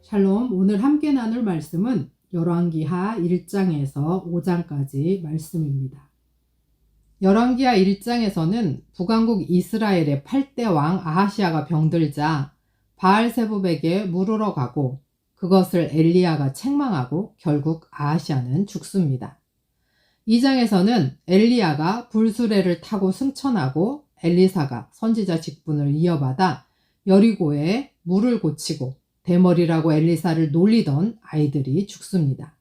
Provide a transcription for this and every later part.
샬롬, 오늘 함께 나눌 말씀은 열왕기하 1장에서 5장까지 말씀입니다. 열왕기하 1장에서는 북왕국 이스라엘의 8대 왕 아하시아가 병들자 바알세붑에게 물으러 가고 그것을 엘리야가 책망하고 결국 아하시아는 죽습니다. 2장에서는 엘리야가 불수레를 타고 승천하고 엘리사가 선지자 직분을 이어받아 여리고에 물을 고치고 대머리라고 엘리사를 놀리던 아이들이 죽습니다.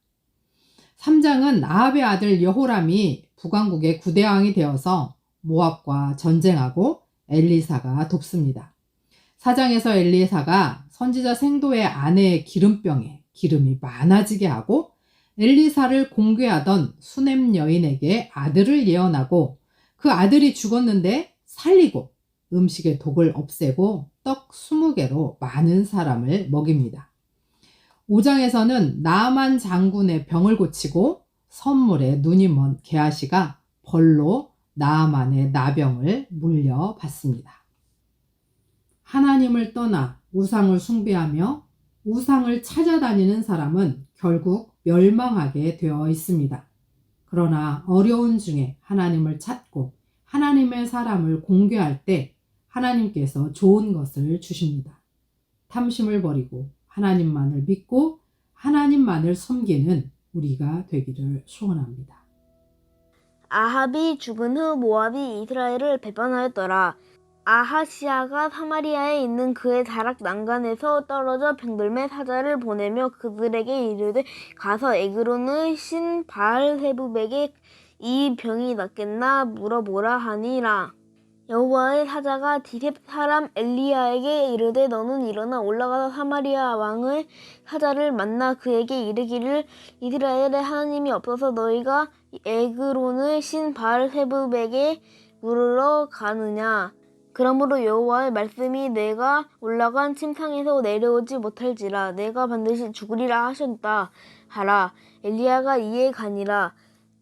3장은 아합의 아들 여호람이 북왕국의 9대 왕이 되어서 모압과 전쟁하고 엘리사가 돕습니다. 4장에서 엘리사가 선지자 생도의 아내의 기름병에 기름이 많아지게 하고 엘리사를 공개하던 수넴 여인에게 아들을 예언하고 그 아들이 죽었는데 살리고 음식의 독을 없애고 떡 20개로 많은 사람을 먹입니다. 5장에서는 나아만 장군의 병을 고치고 선물에 눈이 먼 게하시가 벌로 나아만의 나병을 물려받습니다. 하나님을 떠나 우상을 숭배하며 우상을 찾아다니는 사람은 결국 멸망하게 되어 있습니다. 그러나 어려운 중에 하나님을 찾고 하나님의 사람을 공개할 때 하나님께서 좋은 것을 주십니다. 탐심을 버리고 하나님만을 믿고 하나님만을 섬기는 우리가 되기를 소원합니다. 아합이 죽은 후 모압이 이스라엘을 배반하였더라. 아하시아가 사마리아에 있는 그의 자락 난간에서 떨어져 병들매 사자를 보내며 그들에게 이르되 가서 에그론의 신 바알세붑에게 이 병이 낫겠나 물어보라 하니라. 여호와의 사자가 디셉 사람 엘리야에게 이르되 너는 일어나 올라가서 사마리아 왕의 사자를 만나 그에게 이르기를 이스라엘의 하나님이 없어서 너희가 에그론의 신 바알세붑에게 물으러 가느냐. 그러므로 여호와의 말씀이 내가 올라간 침상에서 내려오지 못할지라 내가 반드시 죽으리라 하셨다 하라. 엘리야가 이에 가니라.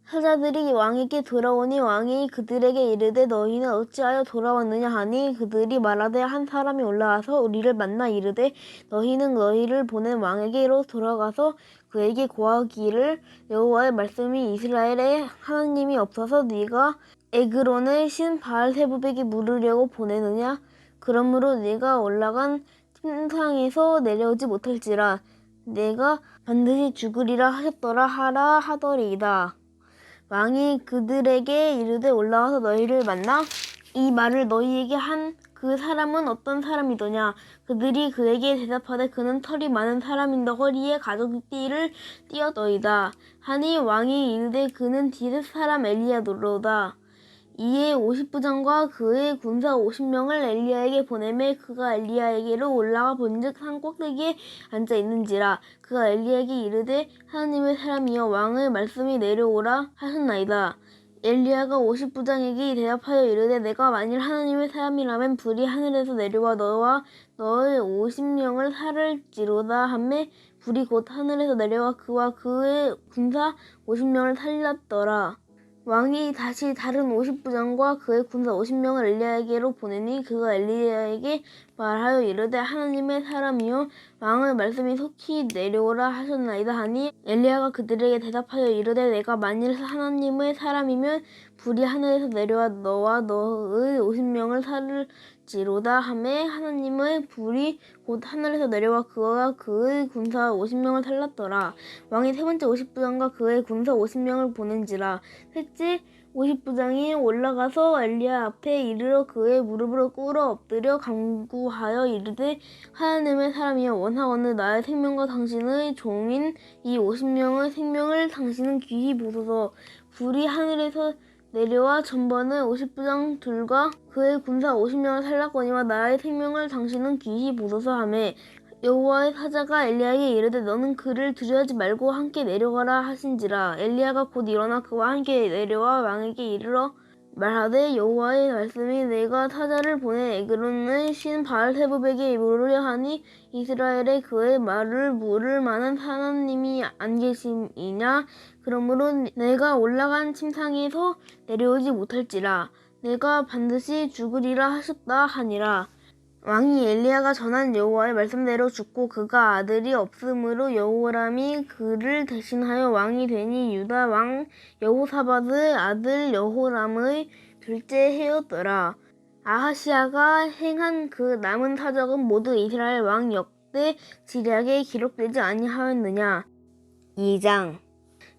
사자들이 왕에게 돌아오니 왕이 그들에게 이르되 너희는 어찌하여 돌아왔느냐 하니 그들이 말하되 한 사람이 올라와서 우리를 만나 이르되 너희는 너희를 보낸 왕에게로 돌아가서 그에게 고하기를 여호와의 말씀이 이스라엘의 하나님이 없어서 네가 에그론의 신 바알세붑에게 물으려고 보내느냐. 그러므로 네가 올라간 침상에서 내려오지 못할지라 내가 반드시 죽으리라 하셨더라 하라 하더리이다. 왕이 그들에게 이르되 올라와서 너희를 만나 이 말을 너희에게 한 그 사람은 어떤 사람이더냐. 그들이 그에게 대답하되 그는 털이 많은 사람인데 허리에 가죽띠를 띠었더이다 하니 왕이 이르되 그는 디셉 사람 엘리야로다. 이에 50부장과 그의 군사 50명을 엘리야에게 보내매 그가 엘리야에게로 올라가 본즉 산 꼭대기에 앉아 있는지라. 그가 엘리야에게 이르되 하나님의 사람이여 왕의 말씀이 내려오라 하셨나이다. 엘리야가 50부장에게 대답하여 이르되 내가 만일 하나님의 사람이라면 불이 하늘에서 내려와 너와 너의 50명을 살을지로다 하매 불이 곧 하늘에서 내려와 그와 그의 군사 50명을 살렸더라. 왕이 다시 다른 50부장과 그의 군사 50명을 엘리야에게로 보내니 그가 엘리야에게 말하여 이르되 하나님의 사람이여 왕의 말씀이 속히 내려오라 하셨나이다 하니 엘리야가 그들에게 대답하여 이르되 내가 만일 하나님의 사람이면 불이 하늘에서 내려와 너와 너의 50명을 살을지로다 하매 하나님의 불이 곧 하늘에서 내려와 그와 그의 군사 50명을 살랐더라. 왕이 세 번째 50부장과 그의 군사 50명을 보낸지라. 셋째 50부장이 올라가서 엘리야 앞에 이르러 그의 무릎을 꿇어 엎드려 간구하여 이르되 하나님의 사람이여 원하오늘 나의 생명과 당신의 종인 이 50명의 생명을 당신은 귀히 보소서. 불이 하늘에서 내려와 전번에 50부장 둘과 그의 군사 50명을 살랐거니와 나의 생명을 당신은 귀히 보소서 하매 여호와의 사자가 엘리야에게 이르되 너는 그를 두려워하지 말고 함께 내려가라 하신지라. 엘리야가 곧 일어나 그와 함께 내려와 왕에게 이르러 말하되 여호와의 말씀이 내가 사자를 보내 에그론의 신 바알세붑에게 물으려 하니 이스라엘에 그의 말을 물을 만한 하나님이 안 계심이냐. 그러므로 내가 올라간 침상에서 내려오지 못할지라 내가 반드시 죽으리라 하셨다 하니라. 왕이 엘리야가 전한 여호와의 말씀대로 죽고 그가 아들이 없으므로 여호람이 그를 대신하여 왕이 되니 유다 왕 여호사밧의 아들 여호람의 둘째 해였더라. 아하시야가 행한 그 남은 사적은 모두 이스라엘 왕 역대 지략에 기록되지 아니하였느냐. 2장.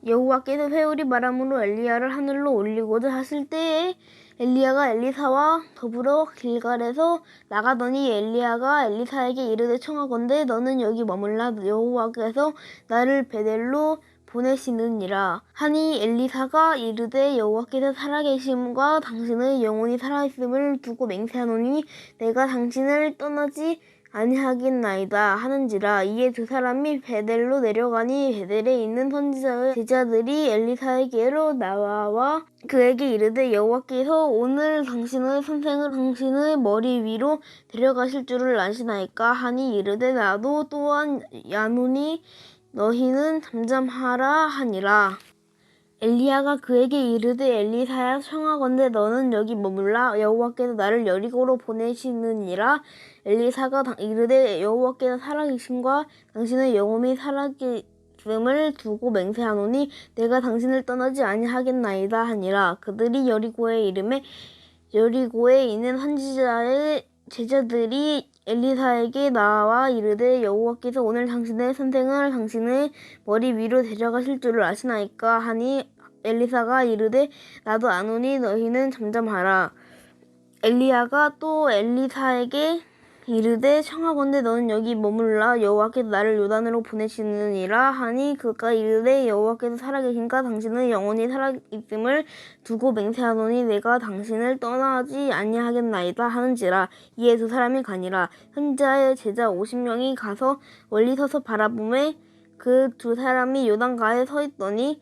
여호와께서 회오리 바람으로 엘리야를 하늘로 올리고자 하실 때에 엘리야가 엘리사와 더불어 길갈에서 나가더니 엘리야가 엘리사에게 이르되 청하건대 너는 여기 머물라 여호와께서 나를 베델로 보내시느니라 하니 엘리사가 이르되 여호와께서 살아계심과 당신의 영혼이 살아있음을 두고 맹세하노니 내가 당신을 떠나지 아니하겠나이다 하는지라. 이에 두 사람이 베델로 내려가니 베델에 있는 선지자의 제자들이 엘리사에게로 나와 그에게 이르되 여호와께서 오늘 당신의 선생을 당신의 머리 위로 데려가실 줄을 아시나이까 하니 이르되 나도 또한 아노니 너희는 잠잠하라 하니라. 엘리야가 그에게 이르되 엘리사야 청하건대 너는 여기 머물라 여호와께서 나를 여리고로 보내시느니라. 엘리사가 이르되 여호와께서 살아계심과 당신의 영혼이 살아계심을 두고 맹세하노니 내가 당신을 떠나지 아니하겠나이다 하니라. 그들이 여리고에 이르매 여리고에 있는 선지자의 제자들이 엘리사에게 나와 이르되 여호와께서 오늘 당신의 선생을 당신의 머리 위로 데려가실 줄을 아시나이까 하니 엘리사가 이르되 나도 아노니 너희는 잠잠하라. 엘리야가 또 엘리사에게 이르되 청하건대 너는 여기 머물라 여호와께서 나를 요단으로 보내시느니라 하니 그가 이르되 여호와께서 살아계신가 당신의 영혼이 살아있음을 두고 맹세하노니 내가 당신을 떠나지 아니하겠나이다 하는지라. 이에 두 사람이 가니라. 선지자의 제자 50명이 가서 멀리 서서 바라보매 그 두 사람이 요단가에 서 있더니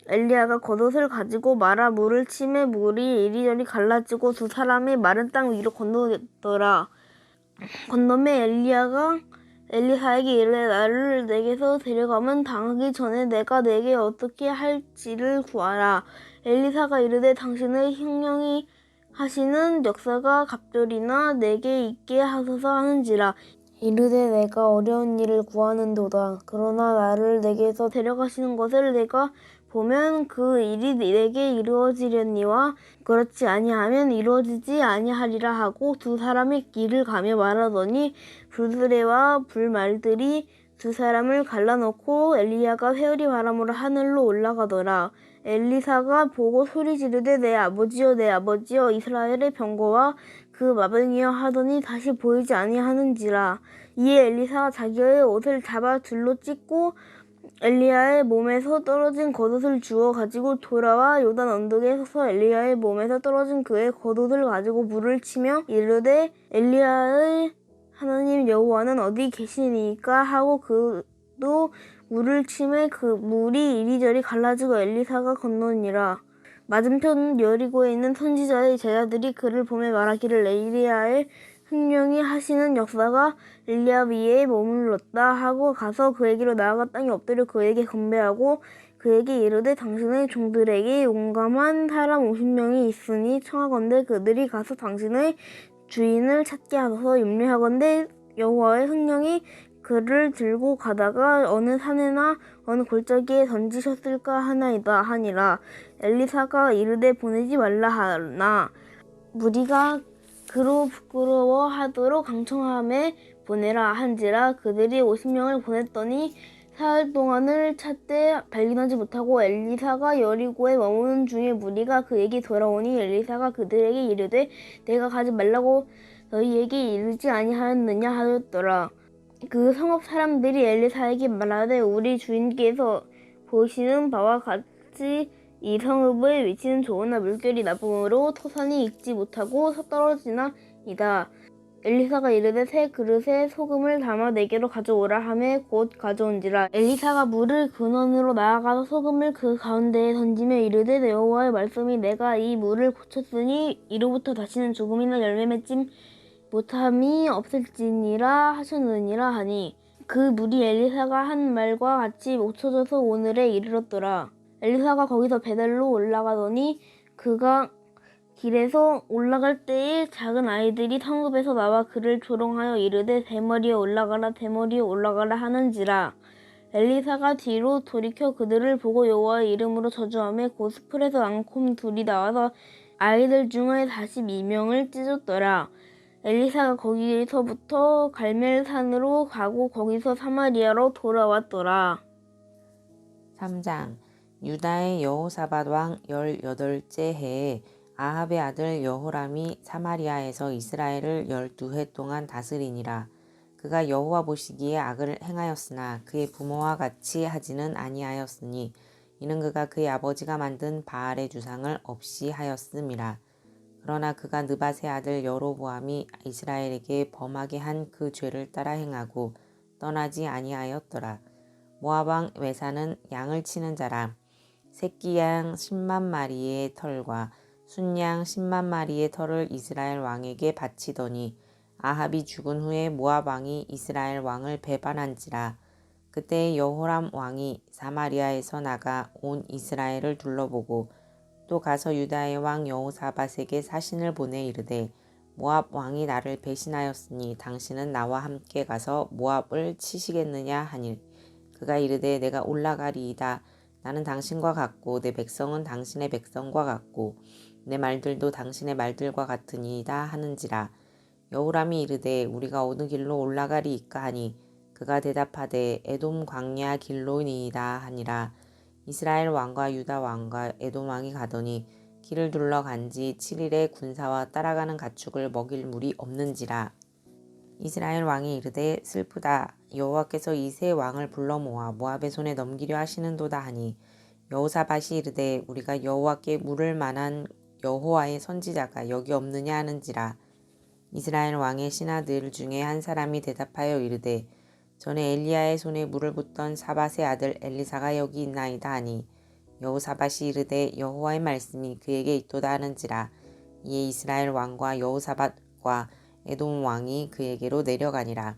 엘리야가 겉옷을 가지고 말아 물을 치매 물이 이리저리 갈라지고 두 사람이 마른 땅 위로 건너더라. 건너매 엘리야가 엘리사에게 이르되 나를 내게서 데려가면 당하기 전에 내가 내게 어떻게 할지를 구하라. 엘리사가 이르되 당신의 형령이 하시는 역사가 갑절이나 내게 있게 하소서 하는지라. 이르되 내가 어려운 일을 구하는도다. 그러나 나를 내게서 데려가시는 것을 내가 보면 그 일이 내게 이루어지려니와 그렇지 아니하면 이루어지지 아니하리라 하고 두 사람이 길을 가며 말하더니 불수레와 불말들이 두 사람을 갈라놓고 엘리야가 회오리 바람으로 하늘로 올라가더라. 엘리사가 보고 소리 지르되 내 아버지여 이스라엘의 병거와 그 마병이여 하더니 다시 보이지 아니하는지라. 이에 엘리사가 자기의 옷을 잡아 둘로 찢고 엘리야의 몸에서 떨어진 겉옷을 주워 가지고 돌아와 요단 언덕에 서서 엘리야의 몸에서 떨어진 그의 겉옷을 가지고 물을 치며 이르되 엘리야의 하나님 여호와는 어디 계시니까 하고 그도 물을 치매 그 물이 이리저리 갈라지고 엘리사가 건너니라. 맞은편 여리고에 있는 선지자의 제자들이 그를 보며 말하기를 엘리야의 흉령이 하시는 역사가 엘리야 위에 머물렀다 하고 가서 그에게로 나아가 땅에 엎드려 그에게 건배하고 그에게 이르되 당신의 종들에게 용감한 사람 50명이 있으니 청하건대 그들이 가서 당신의 주인을 찾게 하소서. 염려하건대 여호와의 흉령이 그를 들고 가다가 어느 산에나 어느 골짜기에 던지셨을까 하나이다 하니라. 엘리사가 이르되 보내지 말라 하나 무리가 그로 부끄러워하도록 강청함에 보내라 한지라. 그들이 50명을 보냈더니 사흘 동안을 찾되 발견하지 못하고 엘리사가 여리고에 머무는 중에 무리가 그에게 돌아오니 엘리사가 그들에게 이르되 내가 가지 말라고 너희에게 이르지 아니하였느냐 하였더라. 그 성읍 사람들이 엘리사에게 말하되 우리 주인께서 보시는 바와 같이 이 성읍의 위치는 좋으나 물결이 나쁨으로 토산이 익지 못하고 서떨어지나이다. 엘리사가 이르되 새 그릇에 소금을 담아 내게로 가져오라 하매 곧 가져온지라. 엘리사가 물을 근원으로 나아가서 소금을 그 가운데에 던지며 이르되 여호와의 말씀이 내가 이 물을 고쳤으니 이로부터 다시는 죽음이나 열매 맺지 못함이 없을지니라 하셨느니라 하니 그 물이 엘리사가 한 말과 같이 묻혀져서 오늘에 이르렀더라. 엘리사가 거기서 베델로 올라가더니 그가 길에서 올라갈 때에 작은 아이들이 성읍에서 나와 그를 조롱하여 이르되 대머리에 올라가라 대머리에 올라가라 하는지라. 엘리사가 뒤로 돌이켜 그들을 보고 여호와의 이름으로 저주하며 고스풀에서 앙콤 둘이 나와서 아이들 중에 42명을 찢었더라. 엘리사가 거기서부터 갈멜산으로 가고 거기서 사마리아로 돌아왔더라. 3장. 유다의 여호사밧 왕 18째 해에 아합의 아들 여호람이 사마리아에서 이스라엘을 12해 동안 다스리니라. 그가 여호와 보시기에 악을 행하였으나 그의 부모와 같이 하지는 아니하였으니 이는 그가 그의 아버지가 만든 바알의 주상을 없이 하였음이라. 그러나 그가 느밧의 아들 여로보암이 이스라엘에게 범하게 한 그 죄를 따라 행하고 떠나지 아니하였더라. 모압 왕 외사는 양을 치는 자라. 새끼 양 10만 마리의 털과 순양 10만 마리의 털을 이스라엘 왕에게 바치더니 아합이 죽은 후에 모압 왕이 이스라엘 왕을 배반한지라. 그때 여호람 왕이 사마리아에서 나가 온 이스라엘을 둘러보고 또 가서 유다의 왕 여호사밧에게 사신을 보내 이르되 모압 왕이 나를 배신하였으니 당신은 나와 함께 가서 모압을 치시겠느냐 하니 그가 이르되 내가 올라가리이다. 나는 당신과 같고 내 백성은 당신의 백성과 같고 내 말들도 당신의 말들과 같으니이다 하는지라. 여호람이 이르되 우리가 어느 길로 올라가리이까 하니 그가 대답하되 에돔 광야 길로니이다 하니라. 이스라엘 왕과 유다 왕과 에돔 왕이 가더니 길을 둘러간지 7일에 군사와 따라가는 가축을 먹일 물이 없는지라. 이스라엘 왕이 이르되 슬프다. 여호와께서 이 세 왕을 불러 모아 모압의 손에 넘기려 하시는도다 하니 여호사밧이 이르되 우리가 여호와께 물을 만한 여호와의 선지자가 여기 없느냐 하는지라. 이스라엘 왕의 신하들 중에 한 사람이 대답하여 이르되 전에 엘리야의 손에 물을 붓던 사밧의 아들 엘리사가 여기 있나이다 하니 여호사밧이 이르되 여호와의 말씀이 그에게 있도다 하는지라. 이에 이스라엘 왕과 여호사밧과 에돔 왕이 그에게로 내려가니라.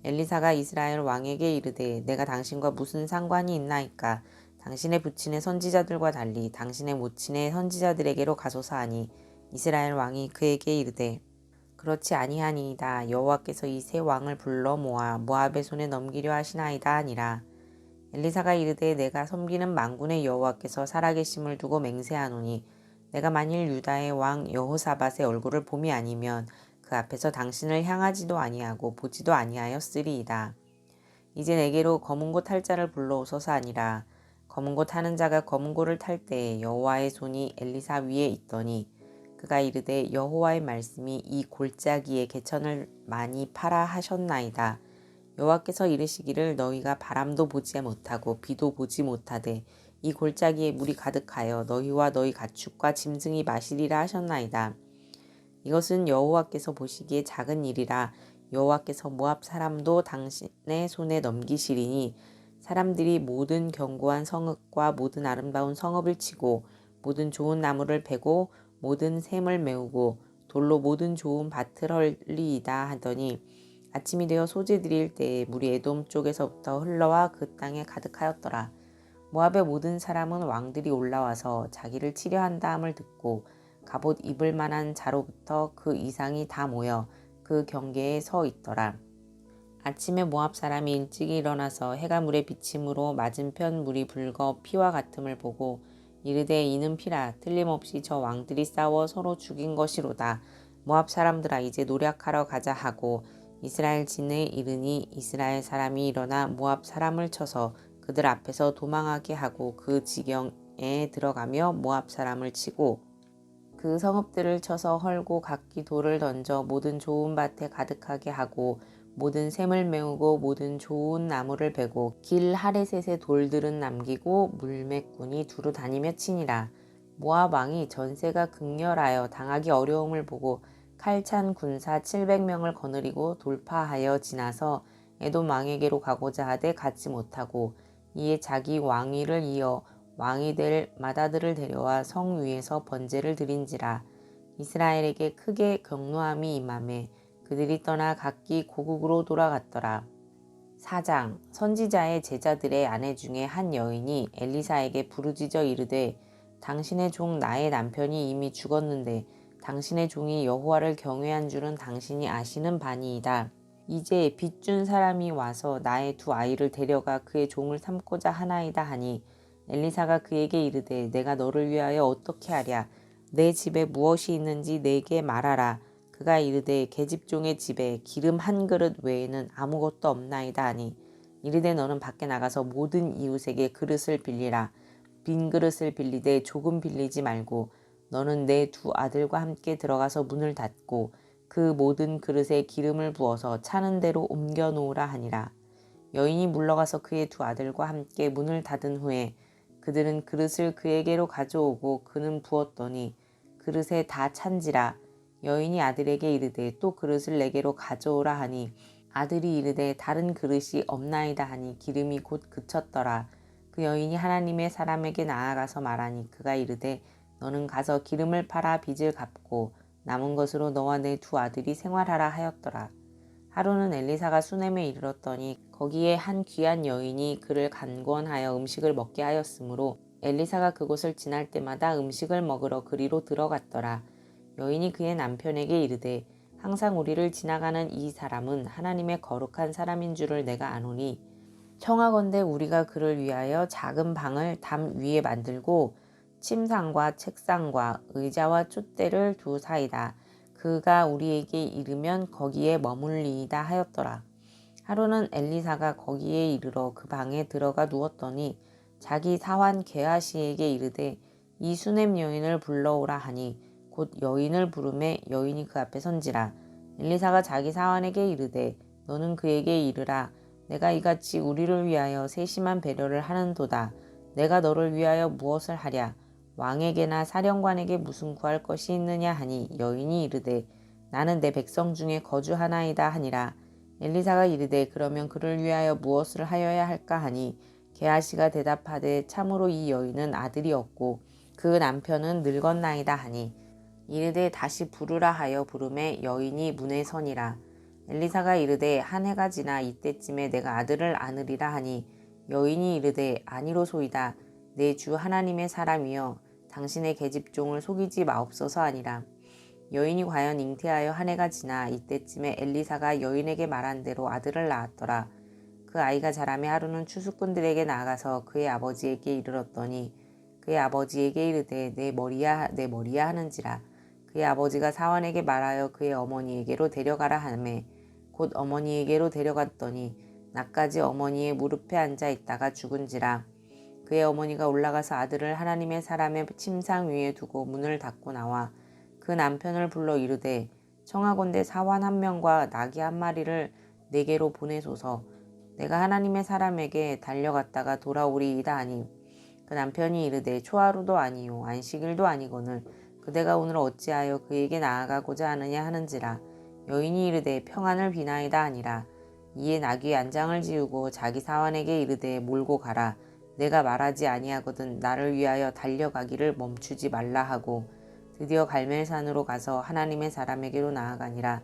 엘리사가 이스라엘 왕에게 이르되 내가 당신과 무슨 상관이 있나이까. 당신의 부친의 선지자들과 달리 당신의 모친의 선지자들에게로 가소서 하니 이스라엘 왕이 그에게 이르되 그렇지 아니하니이다. 여호와께서 이 세 왕을 불러 모아 모압의 손에 넘기려 하시나이다 하니라. 엘리사가 이르되 내가 섬기는 만군의 여호와께서 살아계심을 두고 맹세하노니 내가 만일 유다의 왕 여호사밧의 얼굴을 봄이 아니면 그 앞에서 당신을 향하지도 아니하고 보지도 아니하였으리이다. 이제 내게로 검은고 탈 자를 불러오소서 하니라. 검은고 타는 자가 검은고를 탈 때에 여호와의 손이 엘리사 위에 있더니 그가 이르되 여호와의 말씀이 이 골짜기에 개천을 많이 파라 하셨나이다. 여호와께서 이르시기를 너희가 바람도 보지 못하고 비도 보지 못하되 이 골짜기에 물이 가득하여 너희와 너희 가축과 짐승이 마시리라 하셨나이다. 이것은 여호와께서 보시기에 작은 일이라. 여호와께서 모압 사람도 당신의 손에 넘기시리니 사람들이 모든 견고한 성읍과 모든 아름다운 성읍을 치고 모든 좋은 나무를 베고 모든 샘을 메우고 돌로 모든 좋은 밭을 헐리이다 하더니 아침이 되어 소재 드릴 때에 물이 에돔 쪽에서부터 흘러와 그 땅에 가득하였더라. 모압의 모든 사람은 왕들이 올라와서 자기를 치려 한다 함을 듣고 갑옷 입을 만한 자로부터 그 이상이 다 모여 그 경계에 서 있더라. 아침에 모압 사람이 일찍 일어나서 해가 물에 비침으로 맞은편 물이 붉어 피와 같음을 보고 이르되 이는 피라. 틀림없이 저 왕들이 싸워 서로 죽인 것이로다. 모압 사람들아 이제 노략하러 가자 하고 이스라엘 진에 이르니 이스라엘 사람이 일어나 모압 사람을 쳐서 그들 앞에서 도망하게 하고 그 지경에 들어가며 모압 사람을 치고 그 성읍들을 쳐서 헐고 각기 돌을 던져 모든 좋은 밭에 가득하게 하고 모든 샘을 메우고 모든 좋은 나무를 베고 길 하레셋의 돌들은 남기고 물매꾼이 두루 다니며 치니라. 모압 왕이 전세가 극렬하여 당하기 어려움을 보고 칼찬 군사 700명을 거느리고 돌파하여 지나서 에돔 왕에게로 가고자 하되 가지 못하고 이에 자기 왕위를 이어 왕이 될 마다들을 데려와 성 위에서 번제를 드린지라. 이스라엘에게 크게 경노함이 임하매 그들이 떠나 각기 고국으로 돌아갔더라. 4장. 선지자의 제자들의 아내 중에 한 여인이 엘리사에게 부르짖어 이르되 당신의 종 나의 남편이 이미 죽었는데 당신의 종이 여호와를 경외한 줄은 당신이 아시는 바니이다. 이제 빚 준 사람이 와서 나의 두 아이를 데려가 그의 종을 삼고자 하나이다 하니 엘리사가 그에게 이르되 내가 너를 위하여 어떻게 하랴. 내 집에 무엇이 있는지 내게 말하라. 그가 이르되 계집종의 집에 기름 한 그릇 외에는 아무것도 없나이다 하니 이르되 너는 밖에 나가서 모든 이웃에게 그릇을 빌리라. 빈 그릇을 빌리되 조금 빌리지 말고 너는 내 두 아들과 함께 들어가서 문을 닫고 그 모든 그릇에 기름을 부어서 차는 대로 옮겨 놓으라 하니라. 여인이 물러가서 그의 두 아들과 함께 문을 닫은 후에 그들은 그릇을 그에게로 가져오고 그는 부었더니 그릇에 다 찬지라. 여인이 아들에게 이르되 또 그릇을 내게로 가져오라 하니 아들이 이르되 다른 그릇이 없나이다 하니 기름이 곧 그쳤더라. 그 여인이 하나님의 사람에게 나아가서 말하니 그가 이르되 너는 가서 기름을 팔아 빚을 갚고 남은 것으로 너와 내 두 아들이 생활하라 하였더라. 하루는 엘리사가 수넴에 이르렀더니 거기에 한 귀한 여인이 그를 간권하여 음식을 먹게 하였으므로 엘리사가 그곳을 지날 때마다 음식을 먹으러 그리로 들어갔더라. 여인이 그의 남편에게 이르되 항상 우리를 지나가는 이 사람은 하나님의 거룩한 사람인 줄을 내가 아노니 청하건대 우리가 그를 위하여 작은 방을 담 위에 만들고 침상과 책상과 의자와 촛대를 두사이다. 그가 우리에게 이르면 거기에 머물리이다 하였더라. 하루는 엘리사가 거기에 이르러 그 방에 들어가 누웠더니 자기 사환 게하시에게 이르되 이 수넴 여인을 불러오라 하니 곧 여인을 부르매 여인이 그 앞에 선지라. 엘리사가 자기 사환에게 이르되 너는 그에게 이르라. 내가 이같이 우리를 위하여 세심한 배려를 하는도다. 내가 너를 위하여 무엇을 하랴. 왕에게나 사령관에게 무슨 구할 것이 있느냐 하니 여인이 이르되 나는 내 백성 중에 거주하나이다 하니라. 엘리사가 이르되 그러면 그를 위하여 무엇을 하여야 할까 하니 게하시가 대답하되 참으로 이 여인은 아들이 없고 그 남편은 늙었나이다 하니 이르되 다시 부르라 하여 부르매 여인이 문에 서니라. 엘리사가 이르되 한 해가 지나 이때쯤에 내가 아들을 안으리라 하니 여인이 이르되 아니로소이다. 내 주 하나님의 사람이여 당신의 계집종을 속이지 마옵소서 하니라. 여인이 과연 잉태하여 한 해가 지나 이때쯤에 엘리사가 여인에게 말한 대로 아들을 낳았더라. 그 아이가 자라매 하루는 추수꾼들에게 나아가서 그의 아버지에게 이르렀더니 그의 아버지에게 이르되 내 머리야 내 머리야 하는지라. 그의 아버지가 사환에게 말하여 그의 어머니에게로 데려가라 하매 곧 어머니에게로 데려갔더니 낮까지 어머니의 무릎에 앉아 있다가 죽은지라. 그의 어머니가 올라가서 아들을 하나님의 사람의 침상 위에 두고 문을 닫고 나와 그 남편을 불러 이르되 청하건대 사환 한 명과 나귀 한 마리를 내게로 보내소서. 내가 하나님의 사람에게 달려갔다가 돌아오리이다 하니 그 남편이 이르되 초하루도 아니요 안식일도 아니거늘 그대가 오늘 어찌하여 그에게 나아가고자 하느냐 하는지라. 여인이 이르되 평안을 비나이다 하니라. 이에 나귀의 안장을 지우고 자기 사환에게 이르되 몰고 가라. 내가 말하지 아니하거든 나를 위하여 달려가기를 멈추지 말라 하고 드디어 갈멜산으로 가서 하나님의 사람에게로 나아가니라.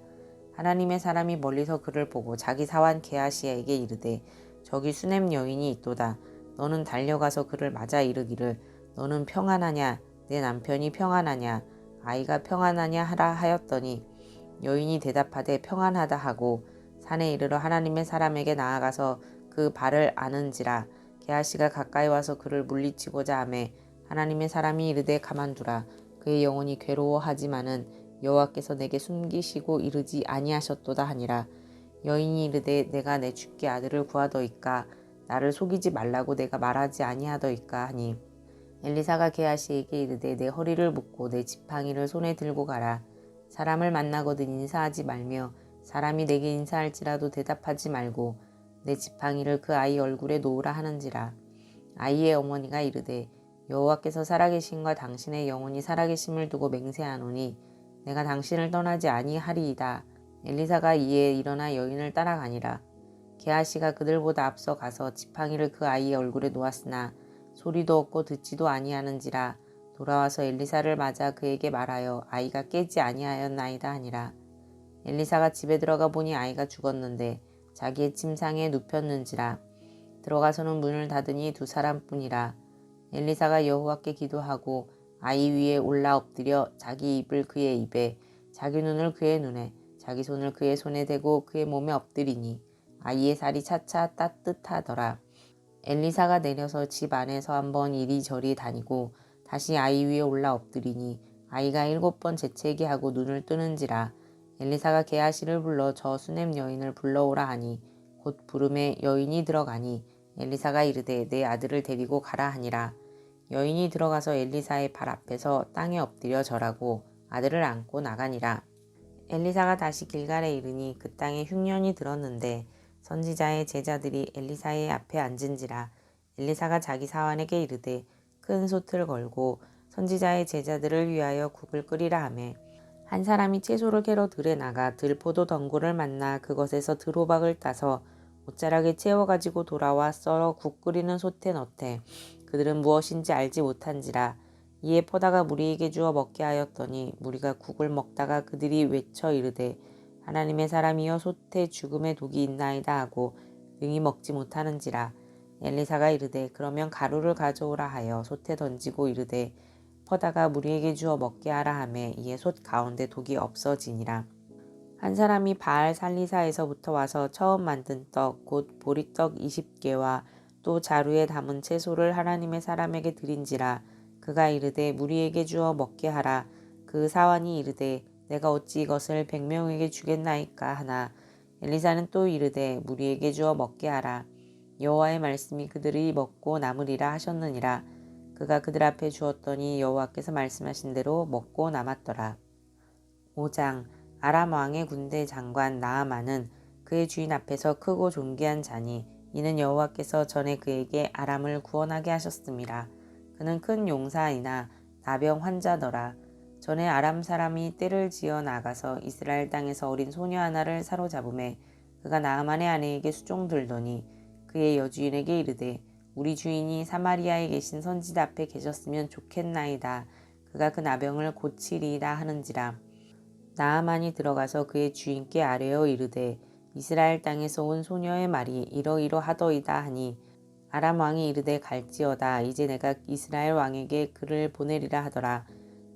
하나님의 사람이 멀리서 그를 보고 자기 사환 게하시에게 이르되 저기 수넴 여인이 있도다. 너는 달려가서 그를 맞아 이르기를 너는 평안하냐 내 남편이 평안하냐 아이가 평안하냐 하라 하였더니 여인이 대답하되 평안하다 하고 산에 이르러 하나님의 사람에게 나아가서 그 발을 아는지라. 게하시가 가까이 와서 그를 물리치고자 하매 하나님의 사람이 이르되 가만두라. 그의 영혼이 괴로워하지만은 여호와께서 내게 숨기시고 이르지 아니하셨도다 하니라. 여인이 이르되 내가 내 주께 아들을 구하더이까 나를 속이지 말라고 내가 말하지 아니하더이까 하니 엘리사가 게하시에게 이르되 내 허리를 묶고 내 지팡이를 손에 들고 가라. 사람을 만나거든 인사하지 말며 사람이 내게 인사할지라도 대답하지 말고 내 지팡이를 그 아이 얼굴에 놓으라 하는지라. 아이의 어머니가 이르되 여호와께서 살아계심과 당신의 영혼이 살아계심을 두고 맹세하노니 내가 당신을 떠나지 아니하리이다. 엘리사가 이에 일어나 여인을 따라가니라. 게하시가 그들보다 앞서 가서 지팡이를 그 아이의 얼굴에 놓았으나 소리도 없고 듣지도 아니하는지라. 돌아와서 엘리사를 맞아 그에게 말하여 아이가 깨지 아니하였나이다 하니라. 엘리사가 집에 들어가 보니 아이가 죽었는데 자기의 침상에 눕혔는지라. 들어가서는 문을 닫으니 두 사람뿐이라. 엘리사가 여호와께 기도하고 아이 위에 올라 엎드려 자기 입을 그의 입에 자기 눈을 그의 눈에 자기 손을 그의 손에 대고 그의 몸에 엎드리니 아이의 살이 차차 따뜻하더라. 엘리사가 내려서 집 안에서 한번 이리저리 다니고 다시 아이 위에 올라 엎드리니 아이가 7번 재채기 하고 눈을 뜨는지라. 엘리사가 게하시를 불러 저 수넴 여인을 불러오라 하니 곧 부름에 여인이 들어가니 엘리사가 이르되 내 아들을 데리고 가라 하니라. 여인이 들어가서 엘리사의 발 앞에서 땅에 엎드려 절하고 아들을 안고 나가니라. 엘리사가 다시 길갈에 이르니 그 땅에 흉년이 들었는데 선지자의 제자들이 엘리사의 앞에 앉은지라. 엘리사가 자기 사환에게 이르되 큰 솥을 걸고 선지자의 제자들을 위하여 국을 끓이라 하매 한 사람이 채소를 캐러 들에 나가 들포도 덩굴을 만나 그것에서 들호박을 따서 옷자락에 채워 가지고 돌아와 썰어 국 끓이는 솥에 넣되 그들은 무엇인지 알지 못한지라. 이에 퍼다가 무리에게 주어 먹게 하였더니 무리가 국을 먹다가 그들이 외쳐 이르되 하나님의 사람이여 솥에 죽음의 독이 있나이다 하고 능히 먹지 못하는지라. 엘리사가 이르되 그러면 가루를 가져오라 하여 솥에 던지고 이르되 퍼다가 무리에게 주어 먹게 하라 하매 이에 솥 가운데 독이 없어지니라. 한 사람이 바알 살리사에서부터 와서 처음 만든 떡 곧 보리떡 20개와 또 자루에 담은 채소를 하나님의 사람에게 드린지라. 그가 이르되 무리에게 주어 먹게 하라. 그 사환이 이르되 내가 어찌 이것을 100명에게 주겠나이까 하나. 엘리사는 또 이르되 무리에게 주어 먹게 하라. 여호와의 말씀이 그들이 먹고 남으리라 하셨느니라. 그가 그들 앞에 주었더니 여호와께서 말씀하신 대로 먹고 남았더라. 5장. 아람 왕의 군대 장관 나아만은 그의 주인 앞에서 크고 존귀한 자니 이는 여호와께서 전에 그에게 아람을 구원하게 하셨음이라. 그는 큰 용사이나 나병 환자더라. 전에 아람 사람이 떼를 지어 나가서 이스라엘 땅에서 어린 소녀 하나를 사로잡음에 그가 나아만의 아내에게 수종들더니 그의 여주인에게 이르되 우리 주인이 사마리아에 계신 선지자 앞에 계셨으면 좋겠나이다. 그가 그 나병을 고치리이다 하는지라. 나아만이 들어가서 그의 주인께 아뢰어 이르되 이스라엘 땅에서 온 소녀의 말이 이러이러하더이다 하니 아람 왕이 이르되 갈지어다. 이제 내가 이스라엘 왕에게 그를 보내리라 하더라.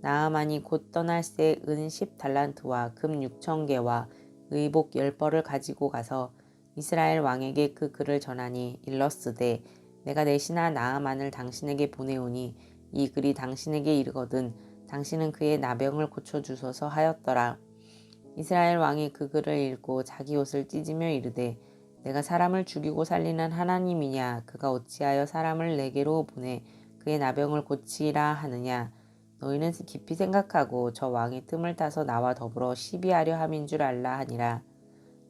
나아만이 곧 떠날 새 은 10달란트와 금 6,000개와 의복 10벌을 가지고 가서 이스라엘 왕에게 그 글을 전하니 일러스되 내가 내 신하 나아만을 당신에게 보내오니 이 글이 당신에게 이르거든 당신은 그의 나병을 고쳐주소서 하였더라. 이스라엘 왕이 그 글을 읽고 자기 옷을 찢으며 이르되 내가 사람을 죽이고 살리는 하나님이냐. 그가 어찌하여 사람을 내게로 보내 그의 나병을 고치라 하느냐. 너희는 깊이 생각하고 저 왕의 틈을 타서 나와 더불어 시비하려 함인 줄 알라 하니라.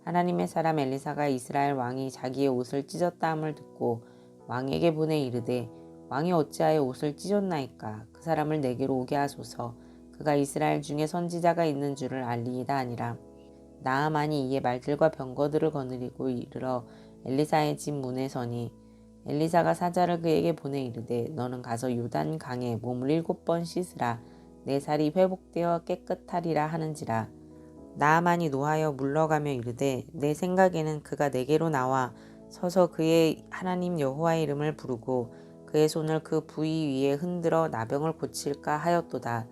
하나님의 사람 엘리사가 이스라엘 왕이 자기의 옷을 찢었다 함을 듣고 왕에게 보내 이르되 왕이 어찌하여 옷을 찢었나이까. 그 사람을 내게로 오게 하소서. 그가 이스라엘 중에 선지자가 있는 줄을 알리이다 하니라. 나아만이 이에 말들과 병거들을 거느리고 이르러 엘리사의 집 문에 서니 엘리사가 사자를 그에게 보내 이르되 너는 가서 요단 강에 몸을 7번 씻으라. 내 살이 회복되어 깨끗하리라 하는지라. 나아만이 노하여 물러가며 이르되 내 생각에는 그가 내게로 나와 서서 그의 하나님 여호와의 이름을 부르고 그의 손을 그 부위 위에 흔들어 나병을 고칠까 하였도다.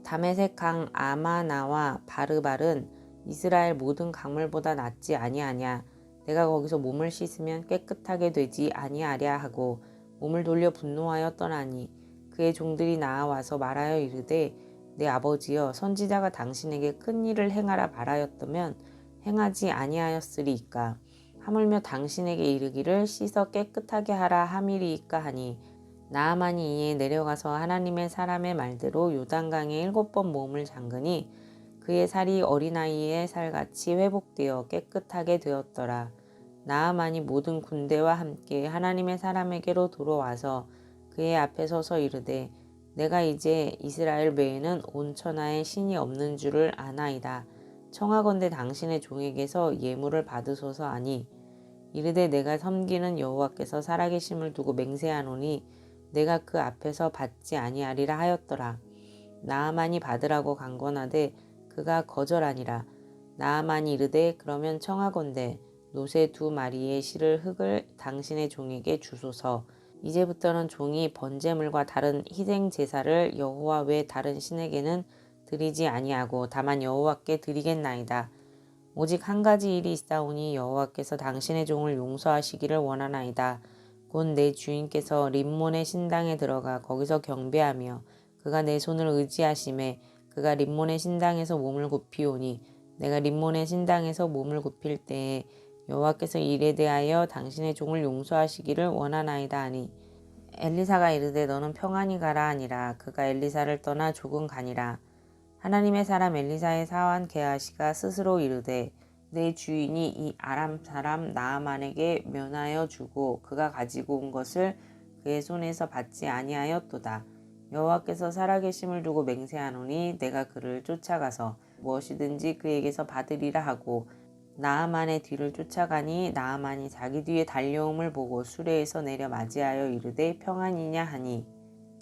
다메섹 강 아마나와 바르발은 이스라엘 모든 강물보다 낫지 아니하냐. 내가 거기서 몸을 씻으면 깨끗하게 되지 아니하랴 하고 몸을 돌려 분노하여 떠나니 그의 종들이 나아와서 말하여 이르되 내 아버지여 선지자가 당신에게 큰 일을 행하라 말하였다면 행하지 아니하였으리이까. 하물며 당신에게 이르기를 씻어 깨끗하게 하라 함이리이까 하니 나아만이 이에 내려가서 하나님의 사람의 말대로 요단강에 7번 몸을 잠그니 그의 살이 어린아이의 살같이 회복되어 깨끗하게 되었더라. 나아만이 모든 군대와 함께 하나님의 사람에게로 돌아와서 그의 앞에 서서 이르되 내가 이제 이스라엘 외에는 온 천하에 신이 없는 줄을 아나이다. 청하건대 당신의 종에게서 예물을 받으소서 하니 이르되 내가 섬기는 여호와께서 살아계심을 두고 맹세하노니 내가 그 앞에서 받지 아니하리라 하였더라. 나아만이 받으라고 강권하되 그가 거절하니라. 나아만이 이르되 그러면 청하건대 노새 2마리의 실을 흙을 당신의 종에게 주소서. 이제부터는 종이 번제물과 다른 희생 제사를 여호와 외 다른 신에게는 드리지 아니하고 다만 여호와께 드리겠나이다. 오직 한 가지 일이 있사오니 여호와께서 당신의 종을 용서하시기를 원하나이다. 곧 내 주인께서 림몬의 신당에 들어가 거기서 경배하며 그가 내 손을 의지하심에 그가 림몬의 신당에서 몸을 굽히오니 내가 림몬의 신당에서 몸을 굽힐 때에 여호와께서 이에 대하여 당신의 종을 용서하시기를 원하나이다 하니 엘리사가 이르되 너는 평안히 가라 하니라. 그가 엘리사를 떠나 조금 가니라. 하나님의 사람 엘리사의 사환 게하시가 스스로 이르되 내 주인이 이 아람 사람 나아만에게 면하여 주고 그가 가지고 온 것을 그의 손에서 받지 아니하였도다. 여호와께서 살아계심을 두고 맹세하노니 내가 그를 쫓아가서 무엇이든지 그에게서 받으리라 하고 나아만의 뒤를 쫓아가니 나아만이 자기 뒤에 달려옴을 보고 수레에서 내려 맞이하여 이르되 평안이냐 하니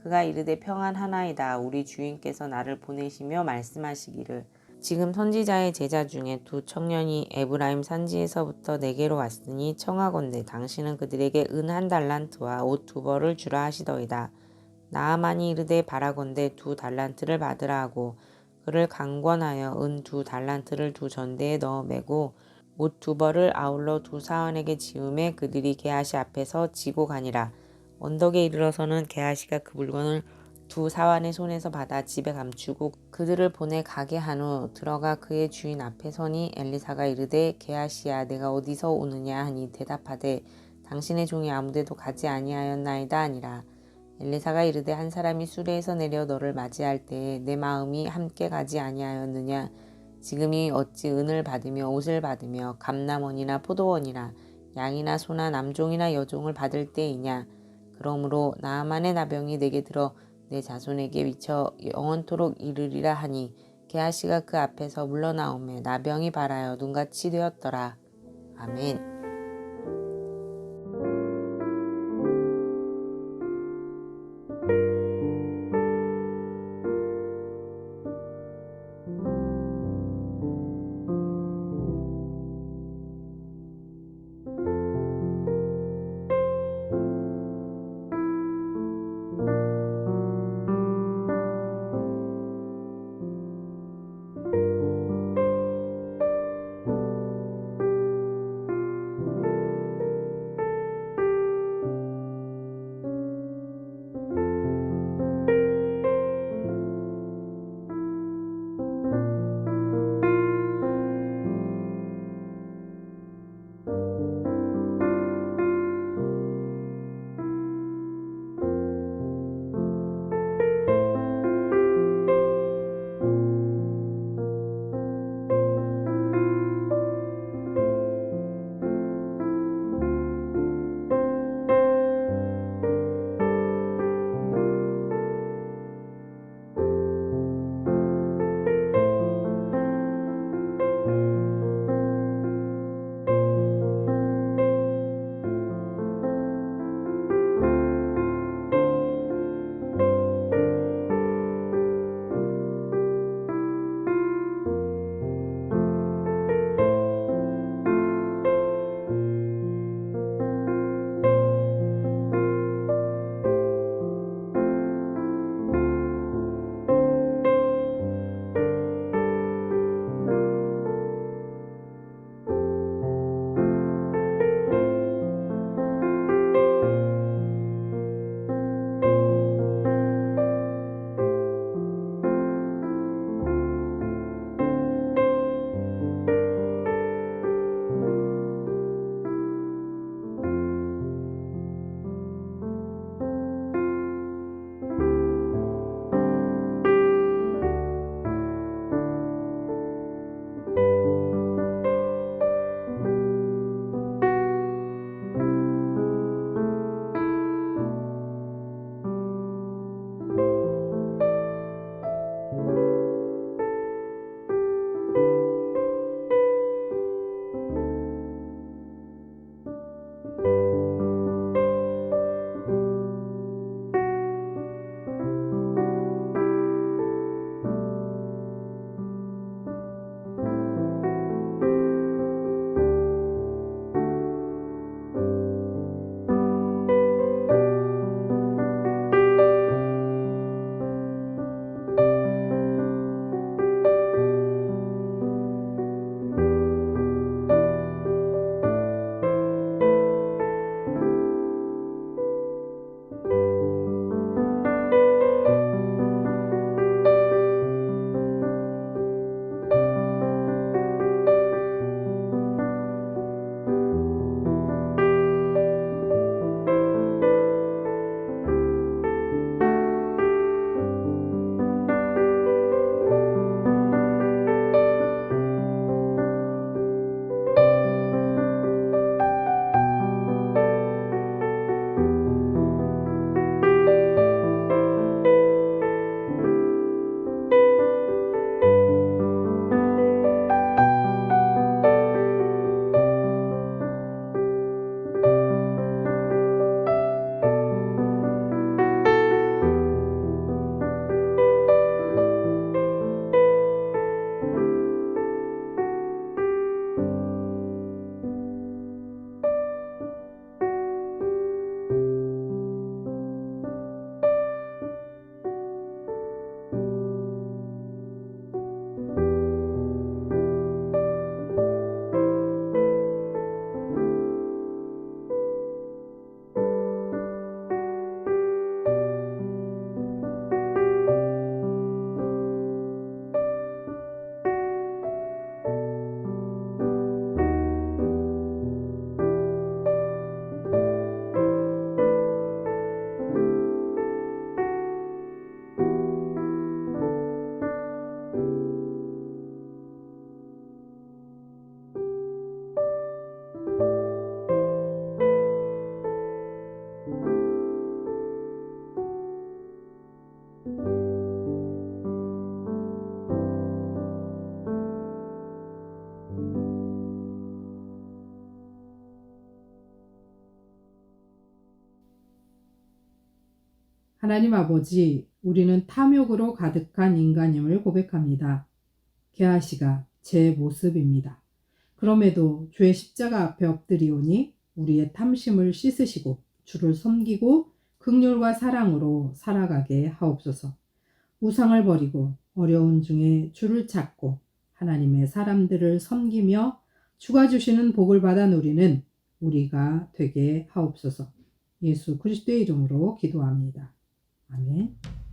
그가 이르되 평안하나이다. 우리 주인께서 나를 보내시며 말씀하시기를 지금 선지자의 제자 중에 두 청년이 에브라임 산지에서부터 내게로 왔으니 청하건대 당신은 그들에게 은 1달란트와 옷 2벌을 주라 하시더이다. 나아만이 이르되 바라건대 2달란트를 받으라 하고 그를 강권하여 은 2달란트를 2전대에 넣어 매고 옷 2벌을 아울러 2사환에게 지우매 그들이 게하시 앞에서 지고 가니라. 언덕에 이르러서는 게하시가 그 물건을 2사환의 손에서 받아 집에 감추고 그들을 보내 가게 한 후 들어가 그의 주인 앞에 서니 엘리사가 이르되 게하시야 내가 어디서 오느냐 하니 대답하되 당신의 종이 아무데도 가지 아니하였나이다 하니라. 엘리사가 이르되 한 사람이 수레에서 내려 너를 맞이할 때에 내 마음이 함께 가지 아니하였느냐. 지금이 어찌 은을 받으며 옷을 받으며 감남원이나 포도원이나 양이나 소나 남종이나 여종을 받을 때이냐. 그러므로 나아만의 나병이 내게 들어 내 자손에게 미쳐 영원토록 이르리라 하니 게하시가 그 앞에서 물러나오매 나병이 발하여 눈같이 되었더라. 아멘. 하나님 아버지, 우리는 탐욕으로 가득한 인간임을 고백합니다. 게하시가 제 모습입니다. 그럼에도 주의 십자가 앞에 엎드리오니 우리의 탐심을 씻으시고 주를 섬기고 긍휼과 사랑으로 살아가게 하옵소서. 우상을 버리고 어려운 중에 주를 찾고 하나님의 사람들을 섬기며 주가 주시는 복을 받아 누리는 우리가 되게 하옵소서. 예수 그리스도의 이름으로 기도합니다. 아멘.